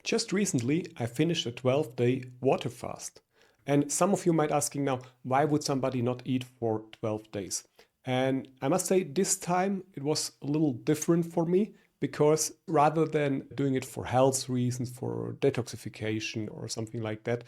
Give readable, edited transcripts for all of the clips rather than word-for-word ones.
Just recently, I finished a 12-day water fast. And some of you might asking now, why would somebody not eat for 12 days? And I must say this time it was a little different for me because rather than doing it for health reasons, for detoxification or something like that,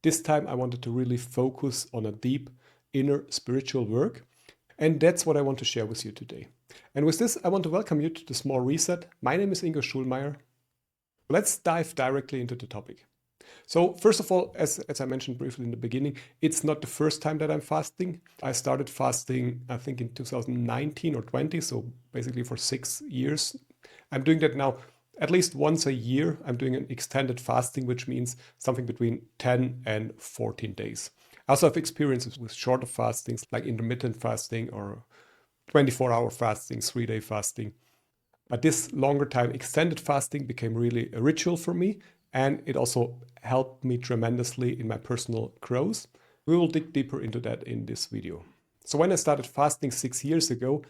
this time I wanted to really focus on a deep inner spiritual work. And that's what I want to share with you today. And with this, I want to welcome you to the Small Reset. My name is Ingo Schulmeier. Let's dive directly into the topic. So first of all, as I mentioned briefly in the beginning, it's not the first time that I'm fasting. I started fasting, I think in 2019 or 20, so basically for 6 years. I'm doing that now at least once a year. I'm doing an extended fasting, which means something between 10 and 14 days. I also have experiences with shorter fastings like intermittent fasting or 24-hour fasting, 3-day fasting. But this longer time extended fasting became really a ritual for me, and it also helped me tremendously in my personal growth. We will dig deeper into that in this video. So when I started fasting 6 years ago,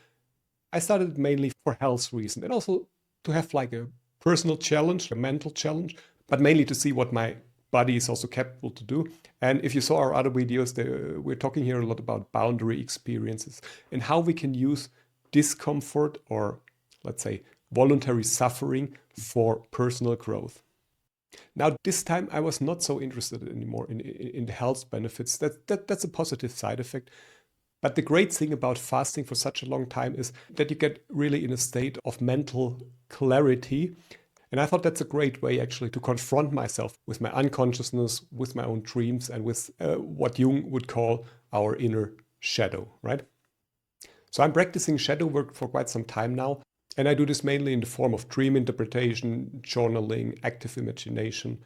I started mainly for health reasons and also to have like a personal challenge, a mental challenge, but mainly to see what my body is also capable to do. And if you saw our other videos, we're talking here a lot about boundary experiences and how we can use discomfort or let's say, voluntary suffering for personal growth. Now, this time I was not so interested anymore in the health benefits. That's a positive side effect. But the great thing about fasting for such a long time is that you get really in a state of mental clarity. And I thought that's a great way actually to confront myself with my unconsciousness, with my own dreams, and with what Jung would call our inner shadow, right? So I'm practicing shadow work for quite some time now. And I do this mainly in the form of dream interpretation, journaling, active imagination.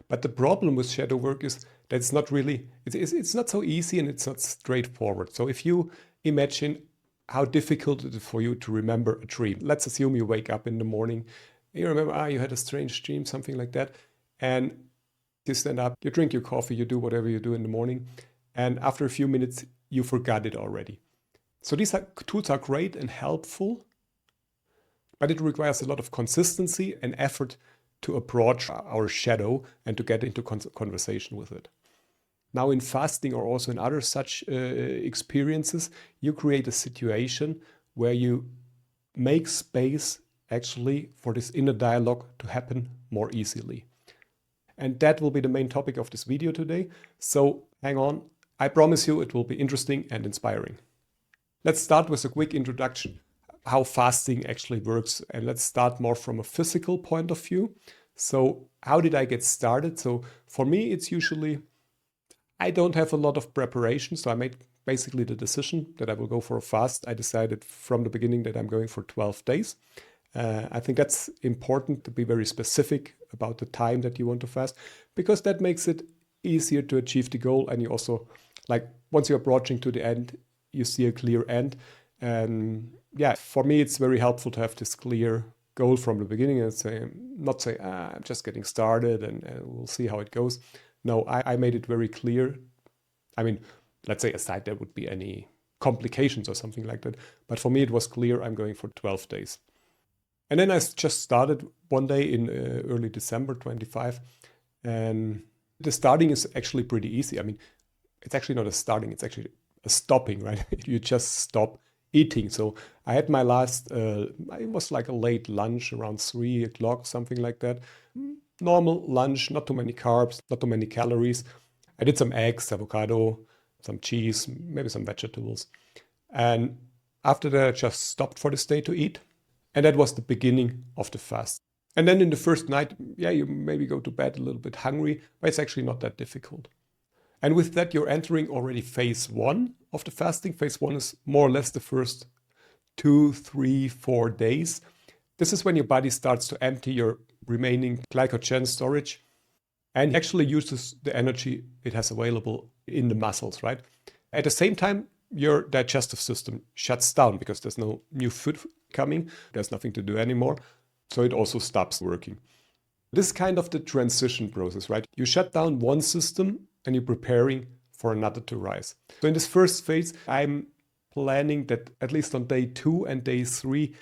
But the problem with shadow work is that it's not really, it's not so easy and it's not straightforward. So if you imagine how difficult it is for you to remember a dream, let's assume you wake up in the morning, you remember, you had a strange dream, something like that. And you stand up, you drink your coffee, you do whatever you do in the morning. And after a few minutes, you forgot it already. So these tools are great and helpful, but it requires a lot of consistency and effort to approach our shadow and to get into conversation with it. Now in fasting or also in other such experiences, you create a situation where you make space actually for this inner dialogue to happen more easily. And that will be the main topic of this video today. So hang on, I promise you it will be interesting and inspiring. Let's start with a quick introduction how fasting actually works. And let's start more from a physical point of view. So how did I get started? So for me, it's usually, I don't have a lot of preparation. So I made basically the decision that I will go for a fast. I decided from the beginning that I'm going for 12 days. I think that's important to be very specific about the time that you want to fast, because that makes it easier to achieve the goal. And you also, like, once you're approaching to the end, you see a clear end. And yeah, for me, it's very helpful to have this clear goal from the beginning and not say, I'm just getting started and we'll see how it goes. No, I made it very clear. I mean, let's say aside there would be any complications or something like that. But for me, it was clear I'm going for 12 days. And then I just started one day in early December 25. And the starting is actually pretty easy. I mean, it's actually not a starting, it's actually a stopping, right? You just stop eating. So I had my last, it was like a late lunch around 3 o'clock, something like that. Normal lunch, not too many carbs, not too many calories. I did some eggs, avocado, some cheese, maybe some vegetables. And after that, I just stopped for this day to eat. And that was the beginning of the fast. And then in the first night, yeah, you maybe go to bed a little bit hungry, but it's actually not that difficult. And with that, you're entering already phase 1 of the fasting. Phase 1 is more or less the first 2, 3, 4 days. This is when your body starts to empty your remaining glycogen storage and actually uses the energy it has available in the muscles, right? At the same time, your digestive system shuts down because there's no new food coming. There's nothing to do anymore. So it also stops working. This is kind of the transition process, right? You shut down one system and you're preparing for another to rise. So in this first phase, I'm planning that at least on day 2 and day 3,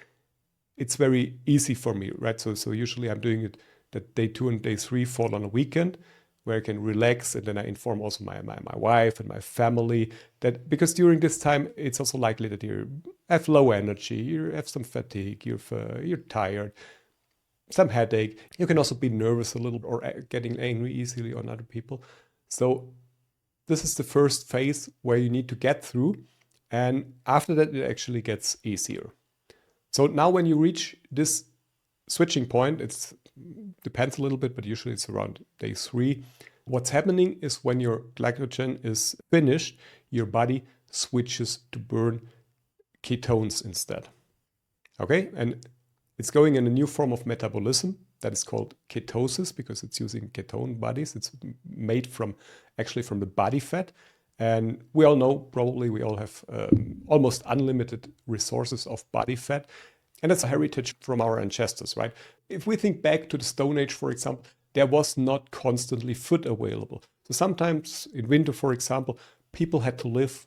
it's very easy for me, right? So usually I'm doing it that day 2 and day 3 fall on a weekend where I can relax, and then I inform also my wife and my family that because during this time it's also likely that you have low energy, you have some fatigue, you're tired, some headache. You can also be nervous a little or getting angry easily on other people. So this is the first phase where you need to get through, and after that it actually gets easier. So now when you reach this switching point, it depends a little bit, but usually it's around day 3. What's happening is when your glycogen is finished, your body switches to burn ketones instead. Okay, and it's going in a new form of metabolism that is called ketosis because it's using ketone bodies. It's made actually from the body fat. And we all know, probably we all have almost unlimited resources of body fat. And that's a heritage from our ancestors, right? If we think back to the Stone Age, for example, there was not constantly food available. So sometimes in winter, for example, people had to live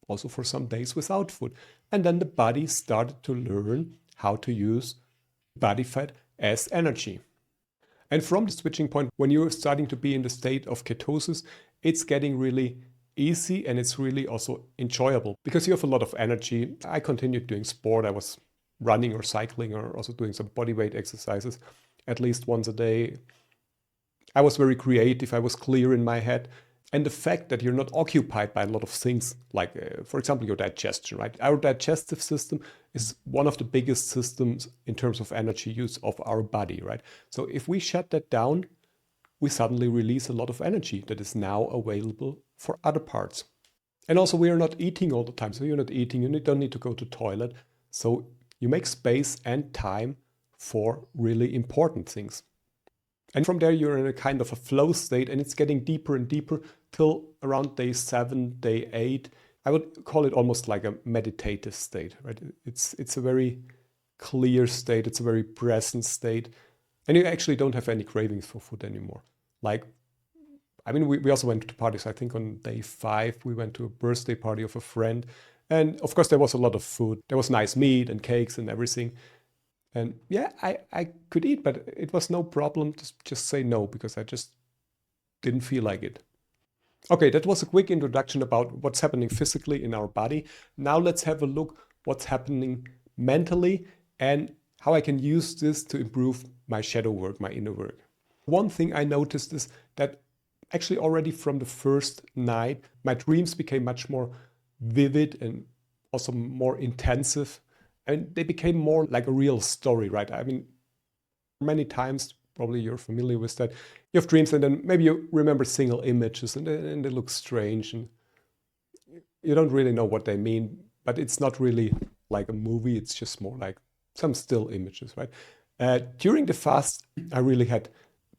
also for some days without food. And then the body started to learn how to use body fat as energy. And from the switching point, when you're starting to be in the state of ketosis, it's getting really easy and it's really also enjoyable because you have a lot of energy. I continued doing sport. I was running or cycling or also doing some body weight exercises at least once a day. I was very creative. I was clear in my head. And the fact that you're not occupied by a lot of things, like, for example, your digestion, right? Our digestive system is one of the biggest systems in terms of energy use of our body, right? So if we shut that down, we suddenly release a lot of energy that is now available for other parts. And also, we are not eating all the time. So you're not eating, you don't need to go to the toilet. So you make space and time for really important things. And from there, you're in a kind of a flow state, and it's getting deeper and deeper till around day 7, day 8. I would call it almost like a meditative state, right? It's a very clear state. It's a very present state. And you actually don't have any cravings for food anymore. Like, I mean, we also went to parties. I think on day 5, we went to a birthday party of a friend. And of course, there was a lot of food. There was nice meat and cakes and everything. And yeah, I could eat, but it was no problem to just say no because I just didn't feel like it. Okay, that was a quick introduction about what's happening physically in our body. Now let's have a look what's happening mentally and how I can use this to improve my shadow work, my inner work. One thing I noticed is that actually already from the first night, my dreams became much more vivid and also more intensive. And they became more like a real story, right? I mean, many times, probably you're familiar with that. You have dreams and then maybe you remember single images and they look strange and you don't really know what they mean, but it's not really like a movie. It's just more like some still images, right? During the fast, I really had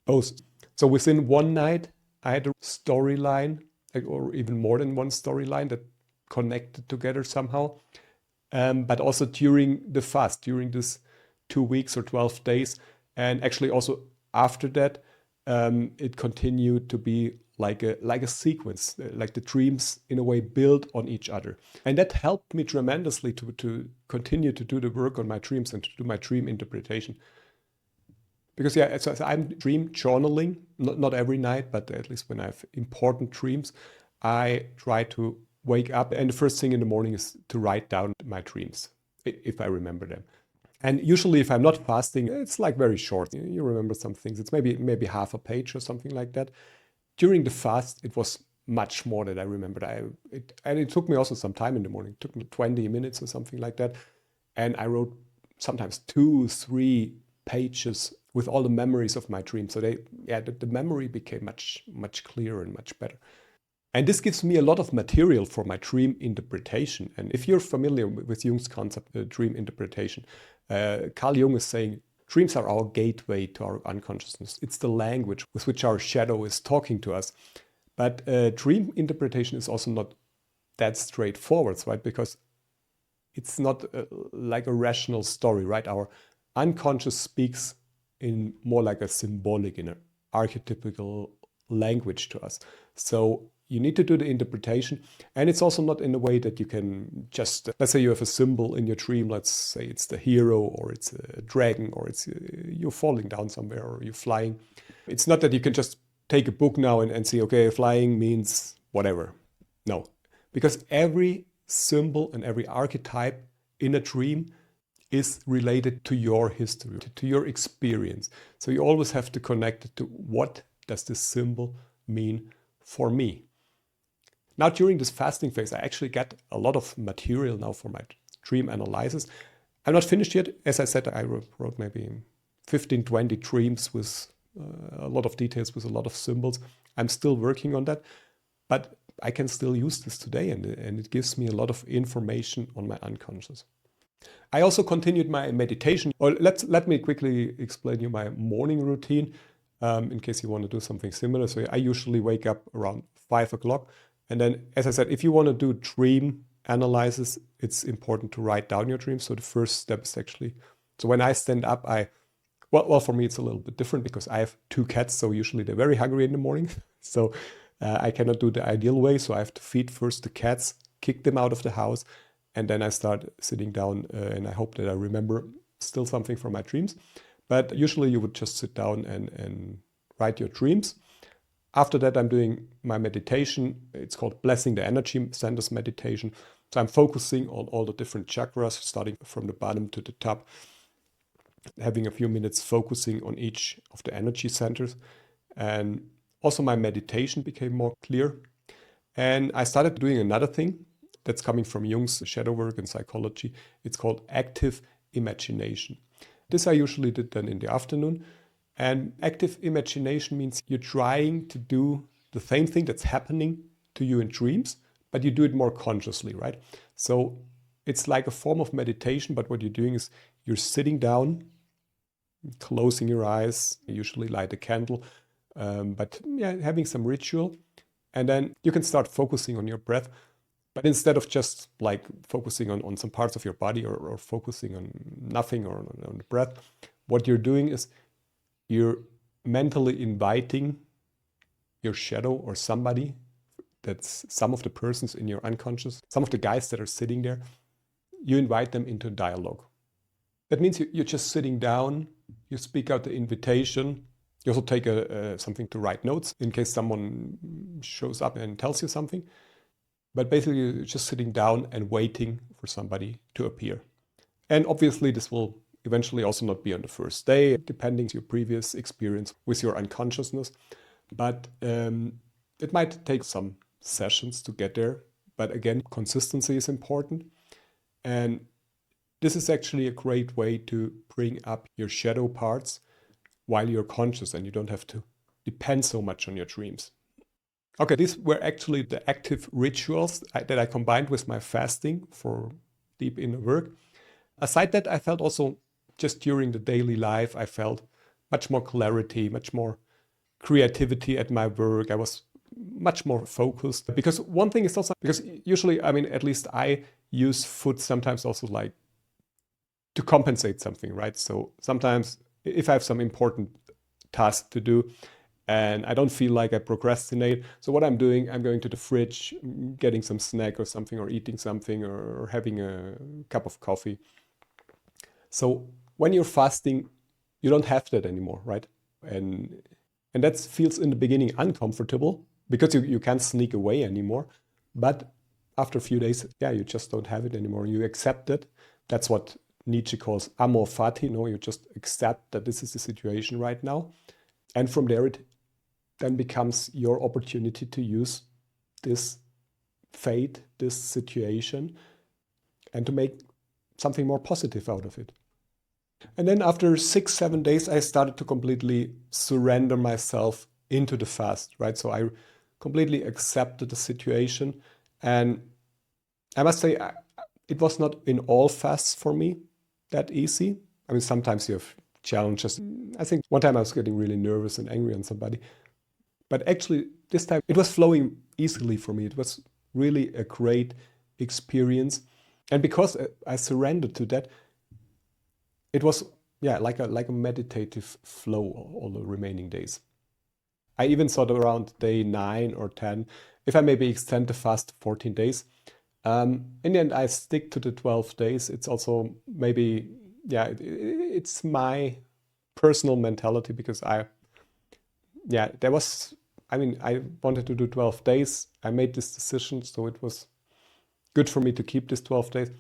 both. So within one night, I had a storyline, or even more than one storyline that connected together somehow. But also during the fast, during this 2 weeks or 12 days, and actually also after that, it continued to be like a sequence, like the dreams in a way build on each other. And that helped me tremendously to continue to do the work on my dreams and to do my dream interpretation. Because yeah, so I'm dream journaling, not every night, but at least when I have important dreams, I try to wake up and the first thing in the morning is to write down my dreams, if I remember them. And usually if I'm not fasting, it's like very short. You remember some things. It's maybe half a page or something like that. During the fast, it was much more that I remembered. And it took me also some time in the morning. It took me 20 minutes or something like that. And I wrote sometimes 2, 3 pages with all the memories of my dreams. So the memory became much clearer and much better. And this gives me a lot of material for my dream interpretation. And if you're familiar with Jung's concept, dream interpretation, Carl Jung is saying dreams are our gateway to our unconsciousness. It's the language with which our shadow is talking to us. But dream interpretation is also not that straightforward, right? Because it's not like a rational story, right? Our unconscious speaks in more like a symbolic, in an archetypical language to us. So You need to do the interpretation. And it's also not in a way that you can just, let's say you have a symbol in your dream. Let's say it's the hero, or it's a dragon, or it's you're falling down somewhere, or you're flying. It's not that you can just take a book now and say, okay, flying means whatever. No, because every symbol and every archetype in a dream is related to your history, to your experience. So you always have to connect it to what does this symbol mean for me. Now, during this fasting phase, I actually get a lot of material now for my dream analysis. I'm not finished yet. As I said, I wrote maybe 15, 20 dreams with a lot of details, with a lot of symbols. I'm still working on that, but I can still use this today, and it gives me a lot of information on my unconscious. I also continued my meditation. Or let me quickly explain you my morning routine in case you want to do something similar. So I usually wake up around 5 o'clock. And then, as I said, if you want to do dream analysis, it's important to write down your dreams. So the first step is actually, so when I stand up, well, for me, it's a little bit different because I have 2 cats. So usually they're very hungry in the morning. So I cannot do the ideal way. So I have to feed first the cats, kick them out of the house. And then I start sitting down and I hope that I remember still something from my dreams. But usually you would just sit down and write your dreams. After that, I'm doing my meditation. It's called Blessing the Energy Centers meditation. So I'm focusing on all the different chakras, starting from the bottom to the top, having a few minutes focusing on each of the energy centers. And also my meditation became more clear. And I started doing another thing that's coming from Jung's Shadow Work and psychology. It's called active imagination. This I usually did then in the afternoon. And active imagination means you're trying to do the same thing that's happening to you in dreams, but you do it more consciously, right? So it's like a form of meditation, but what you're doing is you're sitting down, closing your eyes, you usually light a candle, but yeah, having some ritual. And then you can start focusing on your breath. But instead of just like focusing on some parts of your body or focusing on nothing or on the breath, what you're doing is you're mentally inviting your shadow or somebody, that's some of the persons in your unconscious, some of the guys that are sitting there, you invite them into dialogue. That means you're just sitting down, you speak out the invitation. You also take something to write notes in case someone shows up and tells you something. But basically, you're just sitting down and waiting for somebody to appear. And obviously, this will eventually also not be on the first day, depending on your previous experience with your unconsciousness. But it might take some sessions to get there. But again, consistency is important. And this is actually a great way to bring up your shadow parts while you're conscious, and you don't have to depend so much on your dreams. Okay, these were actually the active rituals that I combined with my fasting for deep inner work. Aside that, I felt also just during the daily life, I felt much more clarity, much more creativity at my work. I was much more focused. Because one thing is also, because usually, I mean, at least I use food sometimes also like to compensate something, right? So sometimes if I have some important task to do, and I don't feel like I procrastinate. So what I'm doing, I'm going to the fridge, getting some snack or something, or eating something, or having a cup of coffee. So when you're fasting, you don't have that anymore, right? And that feels in the beginning uncomfortable because you can't sneak away anymore. But after a few days, yeah, you just don't have it anymore. You accept it. That's what Nietzsche calls amor fati. No, you just accept that this is the situation right now. And from there, it then becomes your opportunity to use this fate, this situation, and to make something more positive out of it. And then after 6-7 days, I started to completely surrender myself into the fast, right? So I completely accepted the situation. And I must say, it was not in all fasts for me that easy. I mean, sometimes you have challenges. I think one time I was getting really nervous and angry on somebody. But actually, this time it was flowing easily for me. It was really a great experience. And because I surrendered to that, it was, yeah, like a meditative flow all the remaining days. I even thought around day 9 or 10, if I maybe extend the fast to 14 days. In the end, I stick to the 12 days. It's also maybe, yeah, it's my personal mentality because I wanted to do 12 days. I made this decision, so it was good for me to keep this 12 days.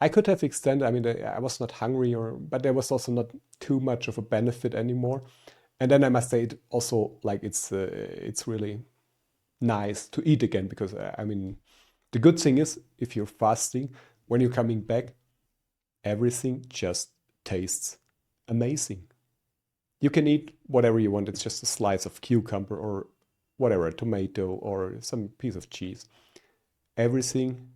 I could have extended, I was not hungry, but there was also not too much of a benefit anymore. And then I must say it also, like, it's really nice to eat again because, the good thing is if you're fasting, when you're coming back, everything just tastes amazing. You can eat whatever you want. It's just a slice of cucumber or whatever, a tomato or some piece of cheese. Everything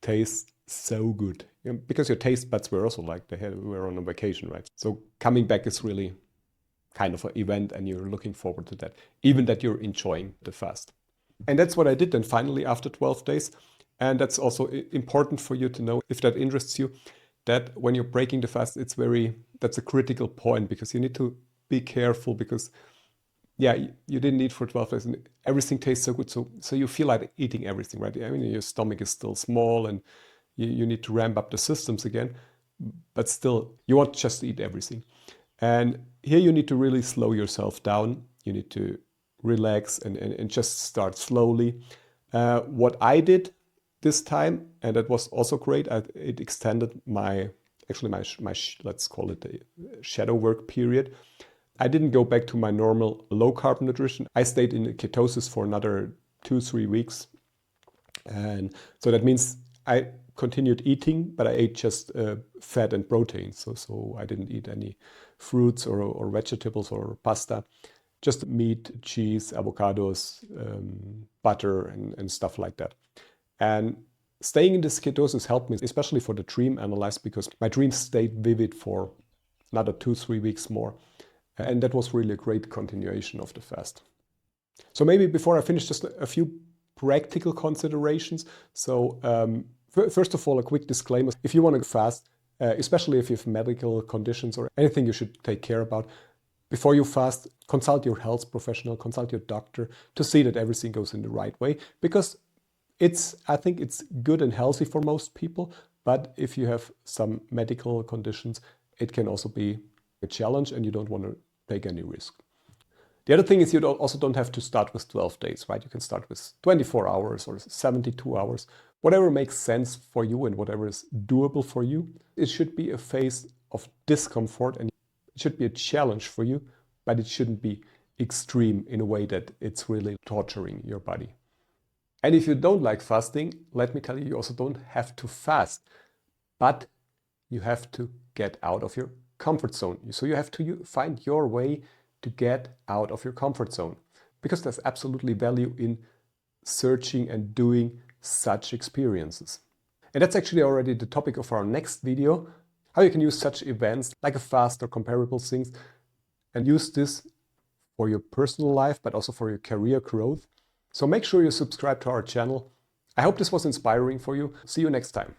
tastes so good because your taste buds were also like we were on a vacation, right? So coming back is really kind of an event and you're looking forward to that, even that you're enjoying the fast. And that's what I did then finally after 12 days. And that's also important for you to know, if that interests you, that when you're breaking the fast, that's a critical point because you need to be careful because, yeah, you didn't eat for 12 days and everything tastes so good. So you feel like eating everything, right? Your stomach is still small and you need to ramp up the systems again, but still you want just to eat everything. And here you need to really slow yourself down. You need to relax and just start slowly. What I did this time, and that was also great, it extended my let's call it a shadow work period. I didn't go back to my normal low carb nutrition. I stayed in ketosis for another 2-3 weeks. And so that means I continued eating, but I ate just fat and protein. So I didn't eat any fruits or vegetables or pasta, just meat, cheese, avocados, butter, and stuff like that. And staying in this ketosis helped me, especially for the dream analysis, because my dreams stayed vivid for another 2-3 weeks more. And that was really a great continuation of the fast. So maybe before I finish, just a few practical considerations. So first of all, a quick disclaimer. If you want to fast, especially if you have medical conditions or anything you should take care about, before you fast, consult your health professional, consult your doctor to see that everything goes in the right way. Because I think it's good and healthy for most people, but if you have some medical conditions, it can also be a challenge and you don't want to take any risk. The other thing is you also don't have to start with 12 days, right? You can start with 24 hours or 72 hours, whatever makes sense for you and whatever is doable for you. It should be a phase of discomfort and it should be a challenge for you, but it shouldn't be extreme in a way that it's really torturing your body. And if you don't like fasting, let me tell you, you also don't have to fast, but you have to get out of your comfort zone. So you have to find your way to get out of your comfort zone, because there's absolutely value in searching and doing such experiences. And that's actually already the topic of our next video, how you can use such events like a fast or comparable things and use this for your personal life, but also for your career growth. So make sure you subscribe to our channel. I hope this was inspiring for you. See you next time.